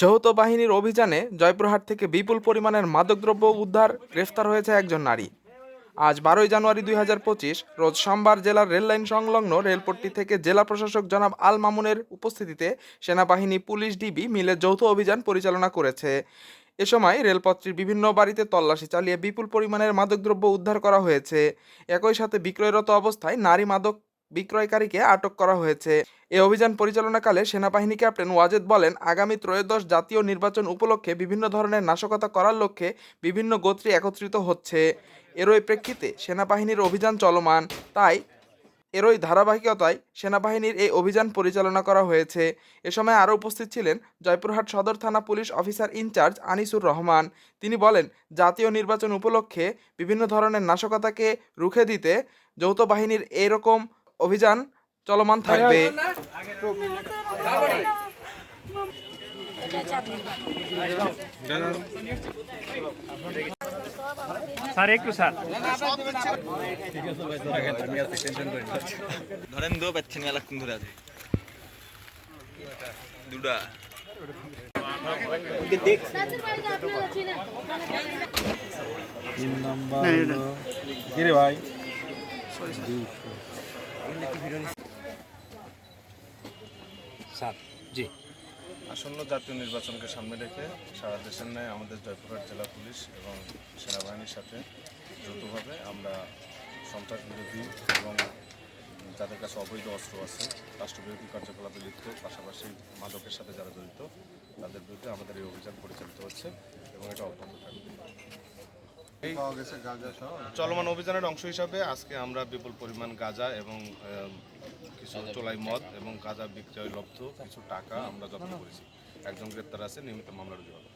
যৌথ বাহিনীর অভিযানে জয়পুরহাট থেকে বিপুল পরিমাণের মাদকদ্রব্য উদ্ধার, গ্রেফতার হয়েছে একজন নারী। আজ 12 জানুয়ারি 2025 রোজ সোমবার জেলার রেললাইন সংলগ্ন রেলপট্টি থেকে জেলা প্রশাসক জনাব আল মামুনের উপস্থিতিতে সেনাবাহিনী, পুলিশ, ডিবি মিলে যৌথ অভিযান পরিচালনা করেছে। এ সময় রেলপথটির বিভিন্ন বাড়িতে তল্লাশি চালিয়ে বিপুল পরিমাণের মাদকদ্রব্য উদ্ধার করা হয়েছে। একই সাথে বিক্রয়রত অবস্থায় নারী মাদক বিক্রয়কারীকে আটক করা হয়েছে। এ অভিযান পরিচালনাকালে সেনাবাহিনী ক্যাপ্টেন ওয়াজেদ বলেন, আগামী ত্রয়োদশ জাতীয় নির্বাচন উপলক্ষে বিভিন্ন ধরনের নাশকতা করার লক্ষ্যে বিভিন্ন গোত্রী একত্রিত হচ্ছে। এরই প্রেক্ষিতে সেনাবাহিনীর অভিযান চলমান, তাই এরই ধারাবাহিকতায় সেনাবাহিনীর এই অভিযান পরিচালনা করা হয়েছে। এ সময় আরও উপস্থিত ছিলেন জয়পুরহাট সদর থানা police officer incharge Anisur Rahman. তিনি বলেন, জাতীয় নির্বাচন উপলক্ষে বিভিন্ন ধরনের নাশকতাকে রুখে দিতে যৌথ বাহিনীর এরকম অভিযান চলমান থাকবে। স্যার একটু স্যার ধরেন দো পাচ্ছেন মেলাক্ষণ ধরে আছে দুটা ভাই স্যার জি। আসন্ন জাতীয় নির্বাচনকে সামনে রেখে সারা দেশের ন্যায় আমাদের জয়পুরহাট জেলা পুলিশ এবং সেনাবাহিনীর সাথে যৌথভাবে আমরা সন্ত্রাস বিরোধী এবং যাদের কাছে অবৈধ অস্ত্র আছে, রাষ্ট্রবিরোধী কার্যকলাপে লিপ্ত, পাশাপাশি মাদকের সাথে যারা জড়িত, তাদের বিরুদ্ধে আমাদের এই অভিযান পরিচালিত হচ্ছে এবং এটা অব্যাহত থাকবে। এই চলমান অভিযানের অংশ হিসাবে আজকে আমরা বিপুল পরিমাণ গাঁজা এবং কিছু চোলাই মদ এবং গাঁজা বিক্রয় লব্ধ কিছু টাকা আমরা জব্দ করেছি। একজন গ্রেপ্তার আছে, নিয়মিত মামলা রুজু হবে।